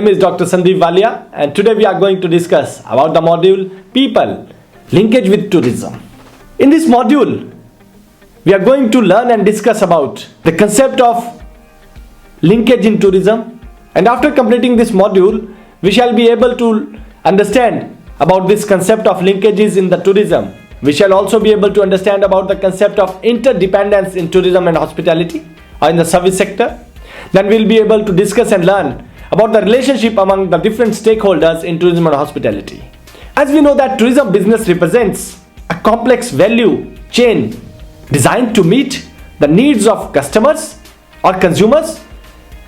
name is Dr. Sandeep Walia, and today we are going to discuss about the module People, Linkage with Tourism. In this module, we are going to learn and discuss about the concept of linkage in tourism, and after completing this module, we shall be able to understand about this concept of linkages in the tourism. We shall also be able to understand about the concept of interdependence in tourism and hospitality or in the service sector. Then we will be able to discuss and learn about the relationship among the different stakeholders in tourism and hospitality. As we know that tourism business represents a complex value chain designed to meet the needs of customers or consumers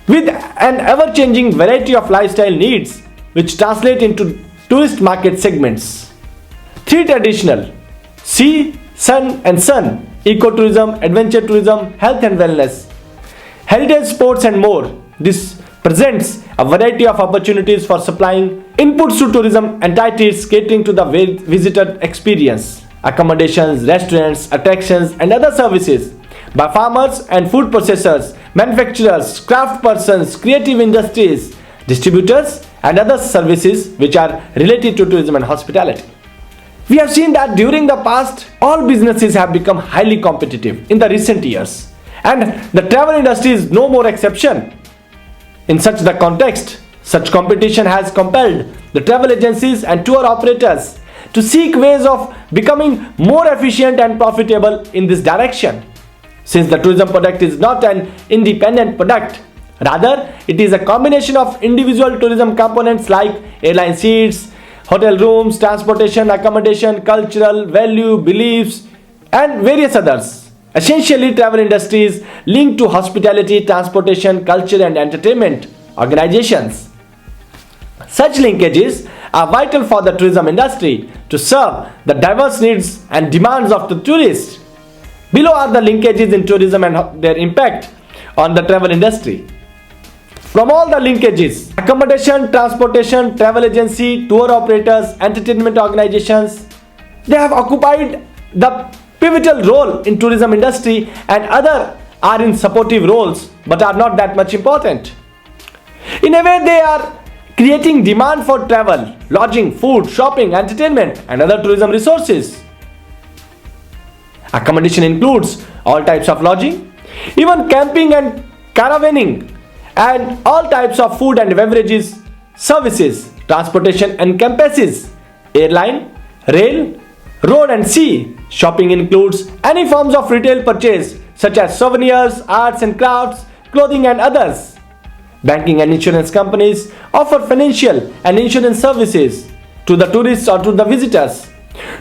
with an ever-changing variety of lifestyle needs which translate into tourist market segments. Three traditional: sea, sun and sun, ecotourism, adventure tourism, health and wellness, heritage sports and more. This presents a variety of opportunities for supplying inputs to tourism entities catering to the visitor experience, accommodations, restaurants, attractions and other services by farmers and food processors, manufacturers, craft persons, creative industries, distributors and other services which are related to tourism and hospitality. We have seen that during the past, all businesses have become highly competitive in the recent years, and the travel industry is no more exception. In such the context, such competition has compelled the travel agencies and tour operators to seek ways of becoming more efficient and profitable in this direction. Since the tourism product is not an independent product, rather it is a combination of individual tourism components like airline seats, hotel rooms, transportation, accommodation, cultural, value, beliefs and various others. Essentially, travel industry is linked to hospitality, transportation, culture and entertainment organizations. Such linkages are vital for the tourism industry to serve the diverse needs and demands of the tourists. Below are the linkages in tourism and their impact on the travel industry. From all the linkages: accommodation, transportation, travel agency, tour operators, entertainment organizations, they have occupied the pivotal role in tourism industry, and other are in supportive roles but are not that much important. In a way, they are creating demand for travel, lodging, food, shopping, entertainment and other tourism resources. Accommodation includes all types of lodging, even camping and caravanning, and all types of food and beverages services. Transportation encompasses airline, rail, road and sea. Shopping includes any forms of retail purchase such as souvenirs, arts and crafts, clothing and others. Banking and insurance companies offer financial and insurance services to the tourists or to the visitors.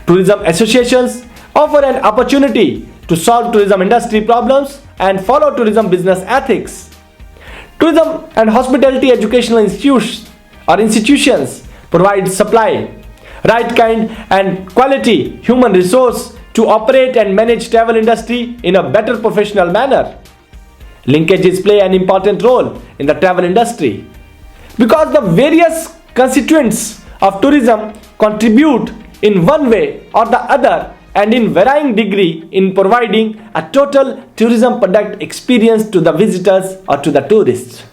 Tourism associations offer an opportunity to solve tourism industry problems and follow tourism business ethics. Tourism and hospitality educational institutions provide supply right kind and quality human resource to operate and manage travel industry in a better professional manner. Linkages play an important role in the travel industry because the various constituents of tourism contribute in one way or the other and in varying degree in providing a total tourism product experience to the visitors or to the tourists.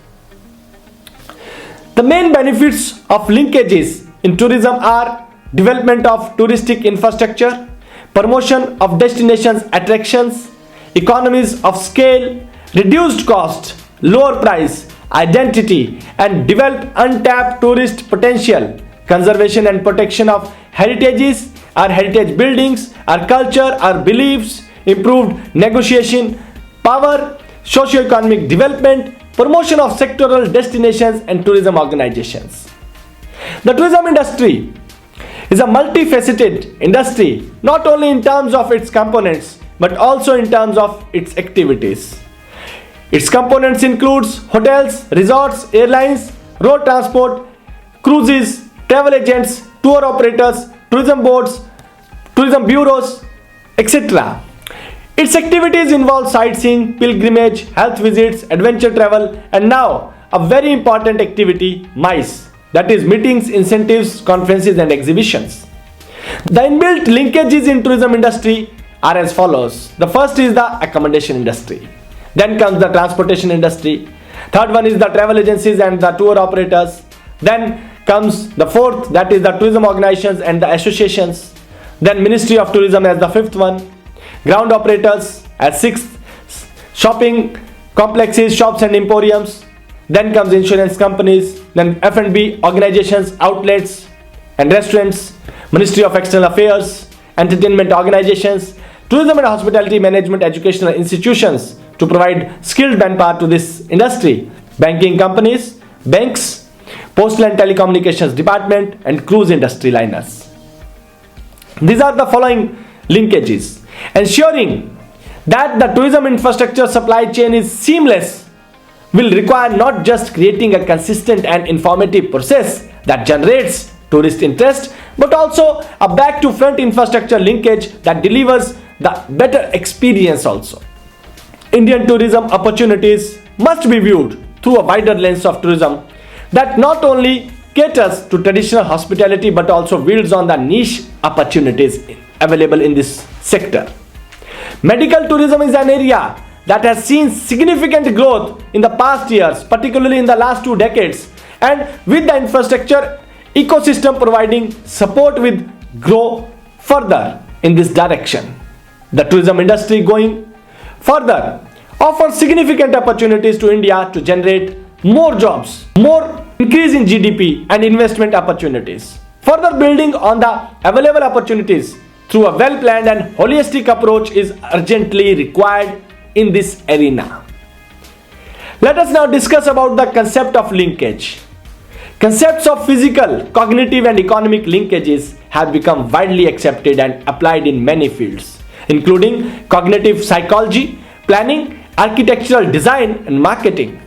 The main benefits of linkages in tourism are development of touristic infrastructure, promotion of destinations attractions, economies of scale, reduced cost, lower price, identity and develop untapped tourist potential, conservation and protection of heritages, our heritage buildings, our culture, our beliefs, improved negotiation power, socio-economic development, promotion of sectoral destinations and tourism organizations. The tourism industry is a multifaceted industry, not only in terms of its components but also in terms of its activities. Its components includes hotels, resorts, airlines, road transport, cruises, travel agents, tour operators, tourism boards, tourism bureaus, etc. Its activities involve sightseeing, pilgrimage, health visits, adventure travel, and now a very important activity, MICE, that is meetings, incentives, conferences and exhibitions. The inbuilt linkages in tourism industry are as follows. The first is the accommodation industry. Then comes the transportation industry. Third one is the travel agencies and the tour operators. Then comes the fourth, that is the tourism organizations and the associations. Then Ministry of Tourism as the fifth one. Ground operators as sixth. Shopping complexes, shops and emporiums. Then comes insurance companies. Then F&B organizations, outlets and restaurants. Ministry of External Affairs, entertainment organizations, tourism and hospitality management, educational institutions to provide skilled manpower to this industry. Banking companies, banks, postal and telecommunications department, and cruise industry liners. These are the following linkages. Ensuring that the tourism infrastructure supply chain is seamless will require not just creating a consistent and informative process that generates tourist interest, but also a back to front infrastructure linkage that delivers the better experience also. Indian tourism opportunities must be viewed through a wider lens of tourism that not only caters to traditional hospitality but also builds on the niche opportunities available in this sector. Medical tourism is an area that has seen significant growth in the past years, particularly in the last 2 decades, and with the infrastructure ecosystem providing support with grow further in this direction. The tourism industry going further offers significant opportunities to India to generate more jobs, more increase in GDP and investment opportunities. Further building on the available opportunities through a well-planned and holistic approach is urgently required in this arena. Let us now discuss about the concept of linkage. Concepts of physical, cognitive and economic linkages have become widely accepted and applied in many fields, including cognitive psychology, planning, architectural design and marketing.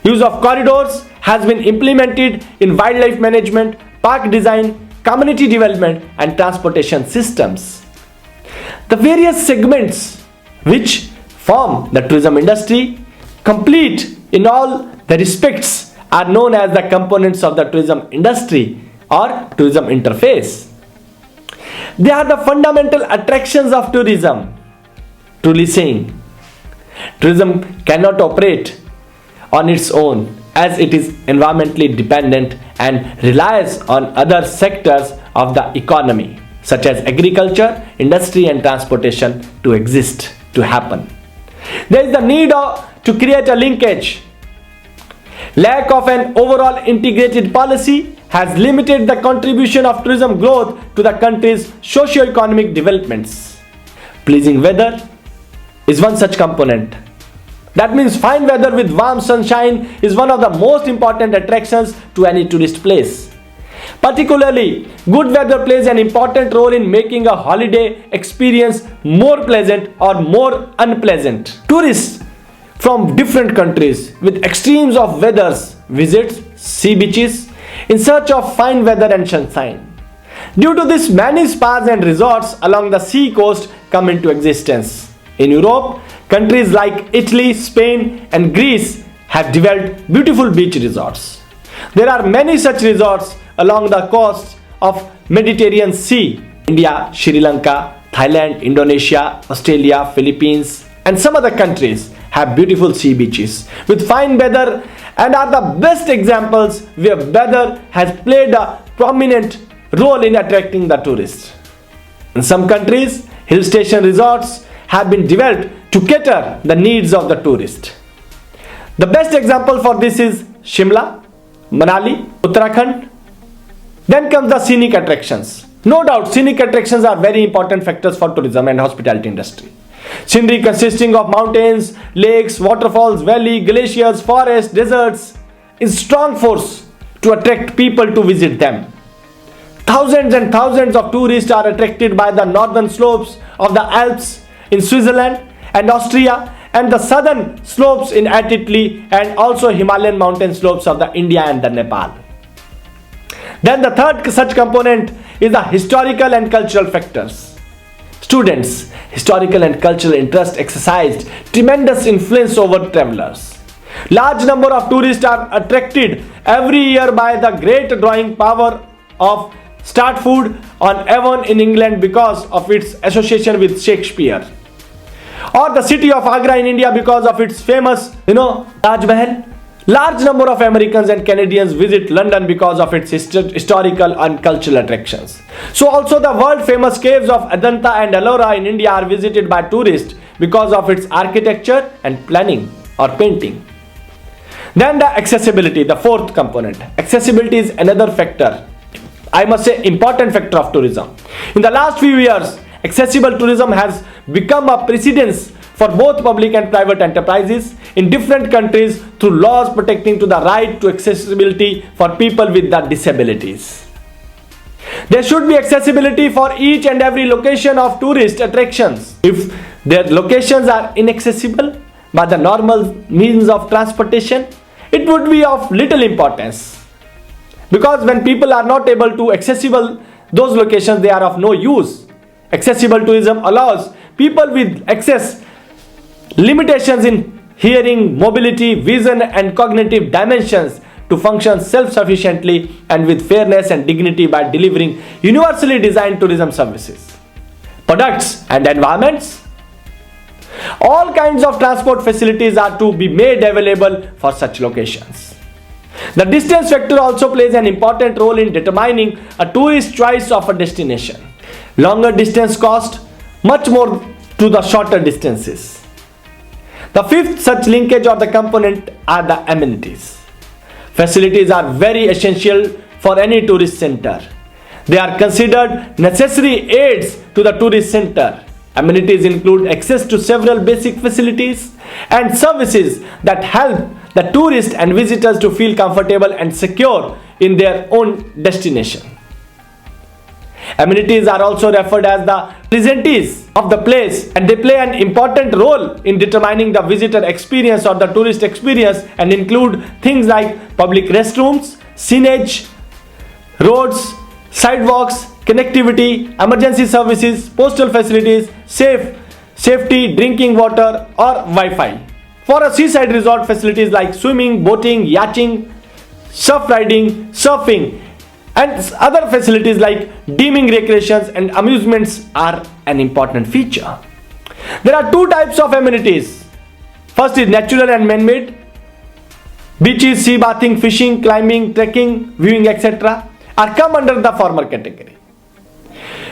Use of corridors has been implemented in wildlife management, park design, community development and transportation systems. The various segments which form the tourism industry, complete in all the respects, are known as the components of the tourism industry or tourism interface. They are the fundamental attractions of tourism. Truly saying, tourism cannot operate on its own as it is environmentally dependent and relies on other sectors of the economy such as agriculture, industry and transportation to exist, to happen. There is the need to create a linkage. Lack of an overall integrated policy has limited the contribution of tourism growth to the country's socio-economic developments. Pleasing weather is one such component. That means fine weather with warm sunshine is one of the most important attractions to any tourist place. Particularly, good weather plays an important role in making a holiday experience more pleasant or more unpleasant. Tourists from different countries with extremes of weathers visit sea beaches in search of fine weather and sunshine. Due to this, many spas and resorts along the sea coast come into existence. In Europe, countries like Italy, Spain and Greece have developed beautiful beach resorts. There are many such resorts along the coast of Mediterranean Sea. India, Sri Lanka, Thailand, Indonesia, Australia, Philippines and some other countries have beautiful sea beaches with fine weather and are the best examples where weather has played a prominent role in attracting the tourists. In some countries, hill station resorts have been developed to cater the needs of the tourist. The best example for this is Shimla, Manali, Uttarakhand. Then comes the scenic attractions. No doubt, scenic attractions are very important factors for tourism and hospitality industry. Scenery consisting of mountains, lakes, waterfalls, valley, glaciers, forests, deserts is strong force to attract people to visit them. Thousands and thousands of tourists are attracted by the northern slopes of the Alps in Switzerland and Austria and the southern slopes in Italy and also Himalayan mountain slopes of the India and the Nepal. Then the third such component is the historical and cultural factors. Students, historical and cultural interest exercised tremendous influence over travelers. Large number of tourists are attracted every year by the great drawing power of Stratford on Avon in England because of its association with Shakespeare. Or the city of Agra in India because of its famous, Taj Mahal. Large number of Americans and Canadians visit London because of its historical and cultural attractions. So also the world famous caves of Ajanta and Ellora in India are visited by tourists because of its architecture and planning or painting. Then the accessibility, the fourth component. Accessibility is another factor, I must say important factor of tourism. In the last few years, accessible tourism has become a precedence for both public and private enterprises in different countries through laws protecting to the right to accessibility for people with the disabilities. There should be accessibility for each and every location of tourist attractions. If their locations are inaccessible by the normal means of transportation, it would be of little importance. Because when people are not able to accessible those locations, they are of no use. Accessible tourism allows people with access limitations in hearing, mobility, vision and cognitive dimensions to function self-sufficiently and with fairness and dignity by delivering universally designed tourism services, products and environments. All kinds of transport facilities are to be made available for such locations. The distance factor also plays an important role in determining a tourist choice of a destination. Longer distance cost much more to the shorter distances. The fifth such linkage or the component are the amenities. Facilities are very essential for any tourist center. They are considered necessary aids to the tourist center. Amenities include access to several basic facilities and services that help the tourists and visitors to feel comfortable and secure in their own destination. Amenities are also referred as the presentees of the place, and they play an important role in determining the visitor experience or the tourist experience and include things like public restrooms, signage, roads, sidewalks, connectivity, emergency services, postal facilities, safety, drinking water or Wi-Fi. For a seaside resort, facilities like swimming, boating, yachting, surf riding, surfing and other facilities like deeming recreations and amusements are an important feature. There are two types of amenities. First is natural and man-made. Beaches, sea bathing, fishing, climbing, trekking, viewing, etc. are come under the former category.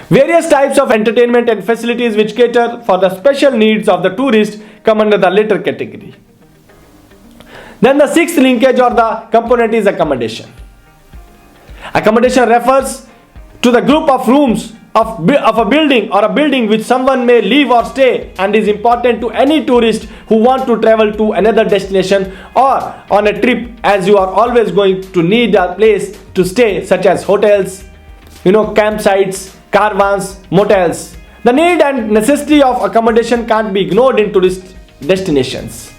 Various types of entertainment and facilities which cater for the special needs of the tourist come under the latter category. Then the sixth linkage or the component is accommodation. Accommodation refers to the group of rooms of a building or a building which someone may live or stay and is important to any tourist who want to travel to another destination or on a trip, as you are always going to need a place to stay, such as hotels, campsites, caravans, motels. The need and necessity of accommodation can't be ignored in tourist destinations.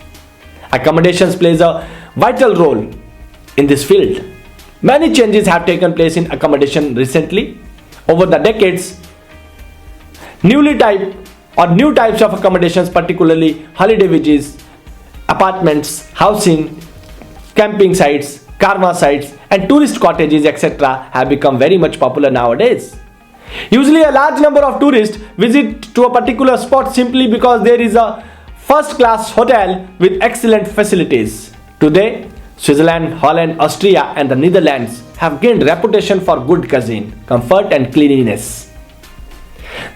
Accommodations plays a vital role in this field. Many changes have taken place in accommodation recently. Over the decades, new types of accommodations, particularly holiday villages, apartments, housing, camping sites, caravan sites and tourist cottages, etc. have become very much popular nowadays. Usually a large number of tourists visit to a particular spot simply because there is a first-class hotel with excellent facilities. Today, Switzerland, Holland, Austria and the Netherlands have gained reputation for good cuisine, comfort and cleanliness.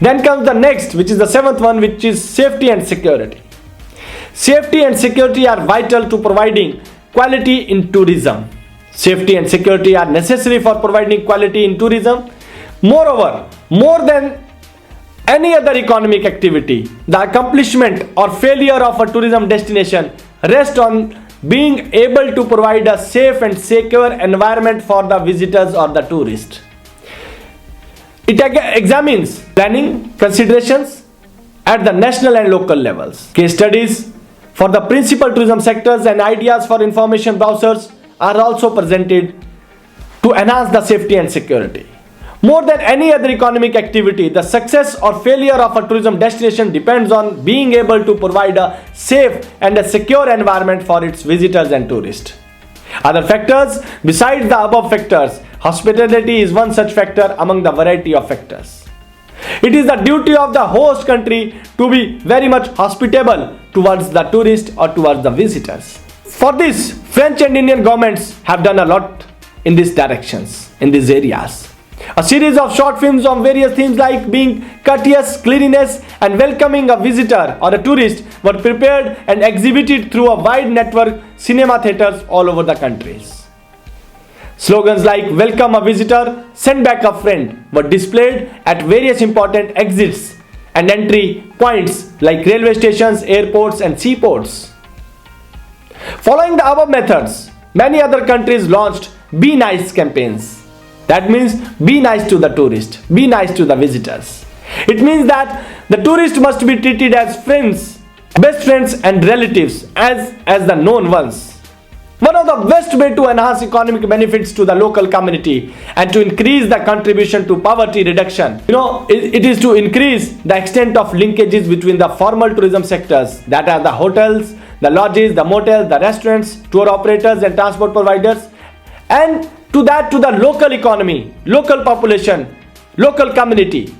Then comes the next, which is the seventh one, which is safety and security. Safety and security are vital to providing quality in tourism. Safety and security are necessary for providing quality in tourism. Moreover, more than any other economic activity, the accomplishment or failure of a tourism destination rests on being able to provide a safe and secure environment for the visitors or the tourist. It examines planning considerations at the national and local levels. Case studies for the principal tourism sectors and ideas for information browsers are also presented to enhance the safety and security. More than any other economic activity, the success or failure of a tourism destination depends on being able to provide a safe and a secure environment for its visitors and tourists. Other factors besides the above factors, hospitality is one such factor among the variety of factors. It is the duty of the host country to be very much hospitable towards the tourist or towards the visitors. For this, French and Indian governments have done a lot in these directions, in these areas. A series of short films on various themes like being courteous, cleanliness, and welcoming a visitor or a tourist were prepared and exhibited through a wide network cinema theaters all over the countries. Slogans like welcome a visitor, send back a friend were displayed at various important exits and entry points like railway stations, airports, and seaports. Following the above methods, many other countries launched Be Nice campaigns. That means be nice to the tourist, be nice to the visitors. It means that the tourist must be treated as friends, best friends and relatives as the known ones. One of the best way to enhance economic benefits to the local community and to increase the contribution to poverty reduction, it is to increase the extent of linkages between the formal tourism sectors, that are the hotels, the lodges, the motels, the restaurants, tour operators and transport providers, and to the local economy, local population, local community.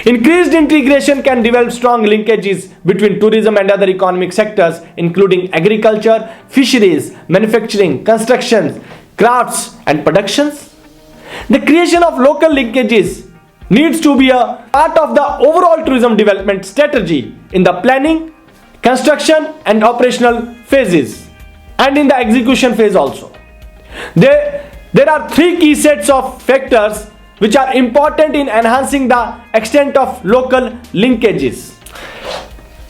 Increased integration can develop strong linkages between tourism and other economic sectors, including agriculture, fisheries, manufacturing, construction, crafts, and productions. The creation of local linkages needs to be a part of the overall tourism development strategy in the planning, construction, and operational phases, and in the execution phase also. There are three key sets of factors which are important in enhancing the extent of local linkages.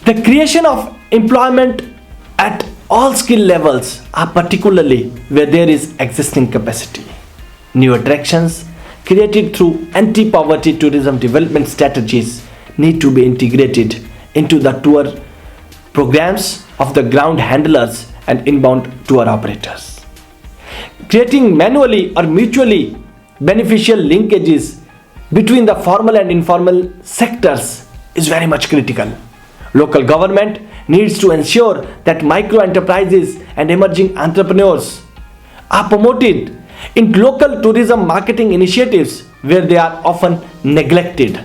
The creation of employment at all skill levels are particularly where there is existing capacity. New attractions created through anti-poverty tourism development strategies need to be integrated into the tour programs of the ground handlers and inbound tour operators. Creating manually or mutually beneficial linkages between the formal and informal sectors is very much critical. Local government needs to ensure that micro enterprises and emerging entrepreneurs are promoted in local tourism marketing initiatives where they are often neglected.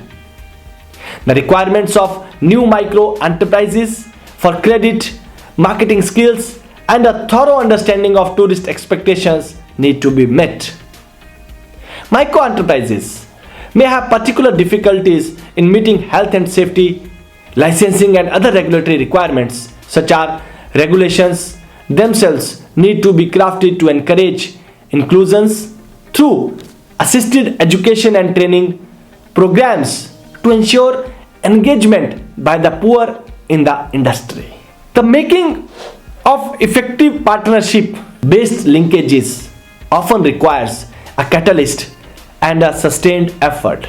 The requirements of new micro enterprises for credit, marketing skills, and a thorough understanding of tourist expectations need to be met. Micro enterprises may have particular difficulties in meeting health and safety, licensing, and other regulatory requirements. Such as regulations themselves need to be crafted to encourage inclusions through assisted education and training programs to ensure engagement by the poor in the industry. The making of effective partnership-based linkages often requires a catalyst and a sustained effort.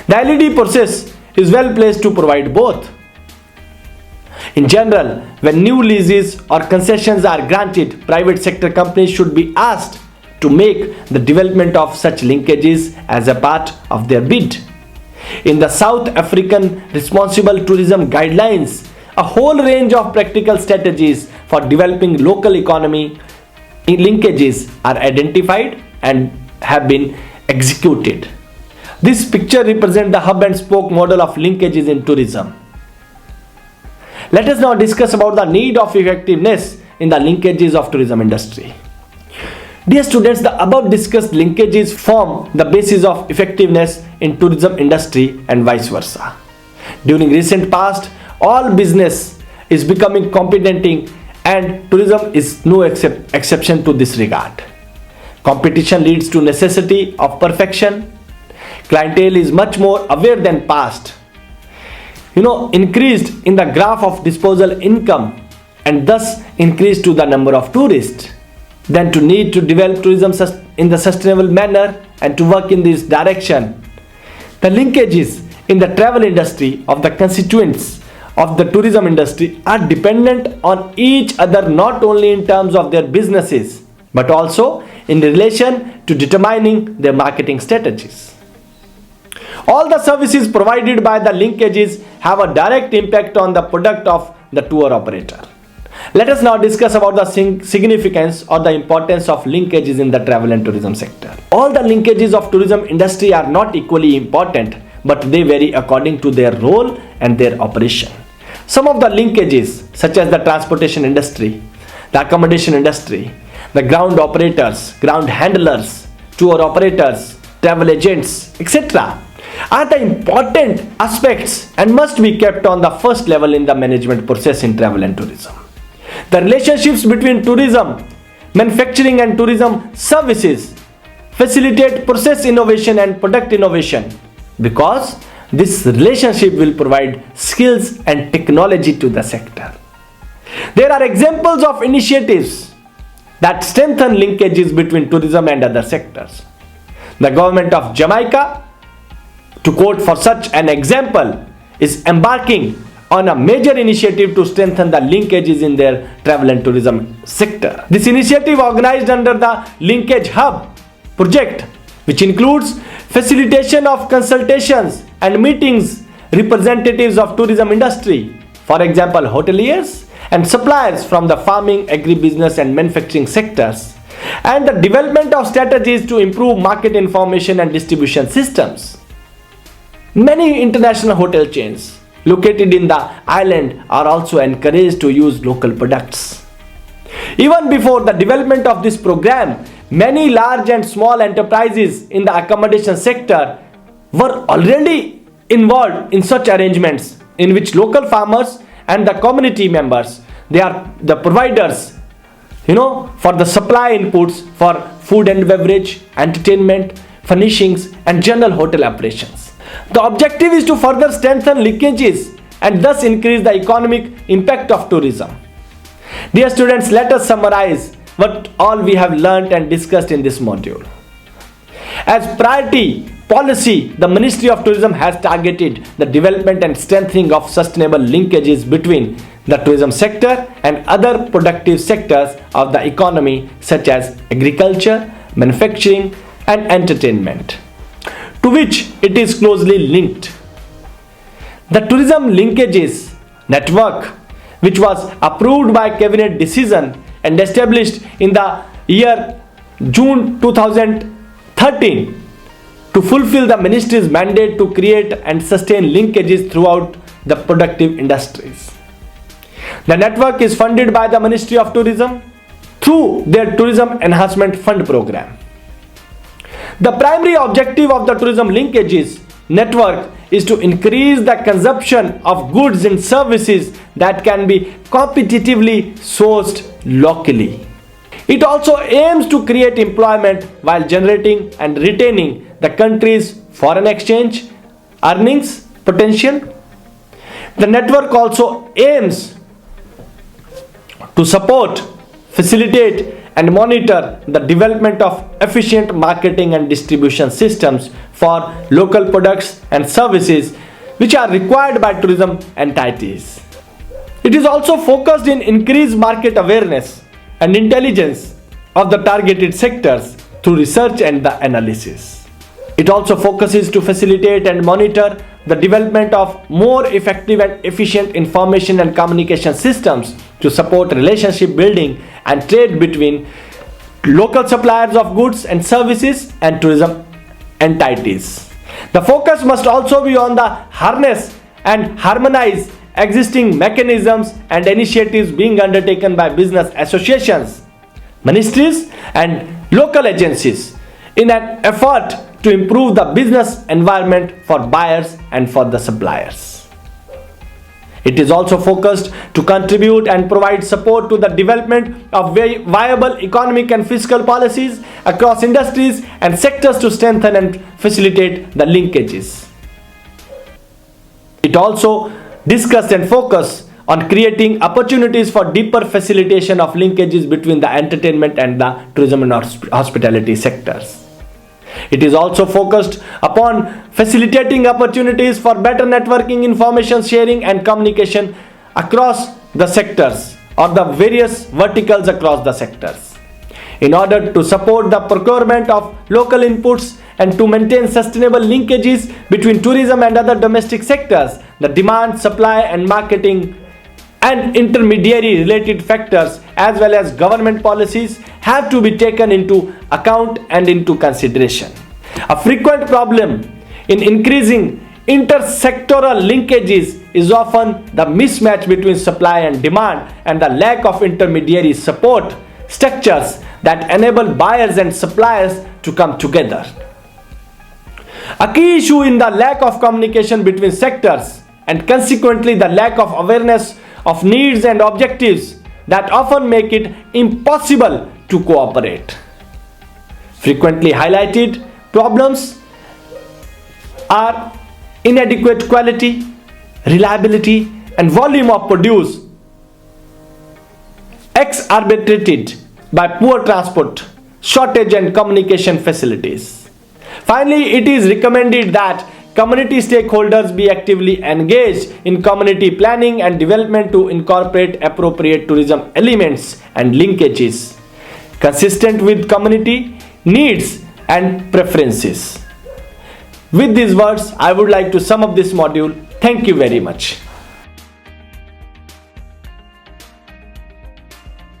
The LED process is well placed to provide both. In general, when new leases or concessions are granted, private sector companies should be asked to make the development of such linkages as a part of their bid. In the South African Responsible Tourism Guidelines, a whole range of practical strategies for developing local economy linkages are identified and have been executed. This picture represents the hub and spoke model of linkages in tourism. Let us now discuss about the need of effectiveness in the linkages of tourism industry. Dear students, the above discussed linkages form the basis of effectiveness in tourism industry and vice versa. During recent past, all business is becoming competing and tourism is no exception to this regard. Competition leads to necessity of perfection. Clientele is much more aware than past. Increased in the graph of disposal income and thus increased to the number of tourists. Then to need to develop tourism in the sustainable manner and to work in this direction. The linkages in the travel industry of the constituents of the tourism industry are dependent on each other not only in terms of their businesses but also in relation to determining their marketing strategies. All the services provided by the linkages have a direct impact on the product of the tour operator. Let us now discuss about the significance or the importance of linkages in the travel and tourism sector. All the linkages of tourism industry are not equally important, but they vary according to their role and their operation. Some of the linkages, such as the transportation industry, the accommodation industry, the ground operators, ground handlers, tour operators, travel agents, etc. are the important aspects and must be kept on the first level in the management process in travel and tourism. The relationships between tourism, manufacturing and tourism services facilitate process innovation and product innovation because this relationship will provide skills and technology to the sector. There are examples of initiatives that strengthen linkages between tourism and other sectors. The government of Jamaica, to quote for such an example, is embarking on a major initiative to strengthen the linkages in their travel and tourism sector. This initiative, organized under the Linkage Hub project, which includes facilitation of consultations and meetings representatives of tourism industry, for example hoteliers and suppliers from the farming, agribusiness and manufacturing sectors, and the development of strategies to improve market information and distribution systems. Many international hotel chains located in the island are also encouraged to use local products. Even before the development of this program, many large and small enterprises in the accommodation sector were already involved in such arrangements in which local farmers and the community members, they are the providers, for the supply inputs for food and beverage, entertainment, furnishings and general hotel operations. The objective is to further strengthen linkages and thus increase the economic impact of tourism. Dear students, let us summarize what all we have learnt and discussed in this module. As priority policy, the Ministry of Tourism has targeted the development and strengthening of sustainable linkages between the tourism sector and other productive sectors of the economy such as agriculture, manufacturing and entertainment, to which it is closely linked. The Tourism Linkages Network, which was approved by Cabinet decision and established in the year June 2013 to fulfill the Ministry's mandate to create and sustain linkages throughout the productive industries. The network is funded by the Ministry of Tourism through their Tourism Enhancement Fund program. The primary objective of the Tourism Linkages Network is to increase the consumption of goods and services that can be competitively sourced locally. It also aims to create employment while generating and retaining the country's foreign exchange earnings potential. The network also aims to support, facilitate and monitor the development of efficient marketing and distribution systems for local products and services which are required by tourism entities. It is also focused in increased market awareness and intelligence of the targeted sectors through research and the analysis. It also focuses to facilitate and monitor the development of more effective and efficient information and communication systems to support relationship building and trade between local suppliers of goods and services and tourism entities. The focus must also be on the harness and harmonize existing mechanisms and initiatives being undertaken by business associations, ministries and local agencies in an effort to improve the business environment for buyers and for the suppliers. It is also focused to contribute and provide support to the development of viable economic and fiscal policies across industries and sectors to strengthen and facilitate the linkages. It also discussed and focused on creating opportunities for deeper facilitation of linkages between the entertainment and the tourism and hospitality sectors. It is also focused upon facilitating opportunities for better networking, information sharing and communication across the sectors or the various verticals across the sectors. In order to support the procurement of local inputs and to maintain sustainable linkages between tourism and other domestic sectors, the demand, supply and marketing and intermediary related factors as well as government policies have to be taken into account and into consideration. A frequent problem in increasing Intersectoral linkages is often the mismatch between supply and demand and the lack of intermediary support structures that enable buyers and suppliers to come together. A key issue in the lack of communication between sectors and consequently the lack of awareness of needs and objectives that often make it impossible to cooperate. Frequently highlighted problems are inadequate quality, reliability, and volume of produce, exacerbated by poor transport, shortage, and communication facilities. Finally, it is recommended that community stakeholders be actively engaged in community planning and development to incorporate appropriate tourism elements and linkages consistent with community needs and preferences. With these words, I would like to sum up this module. Thank you very much.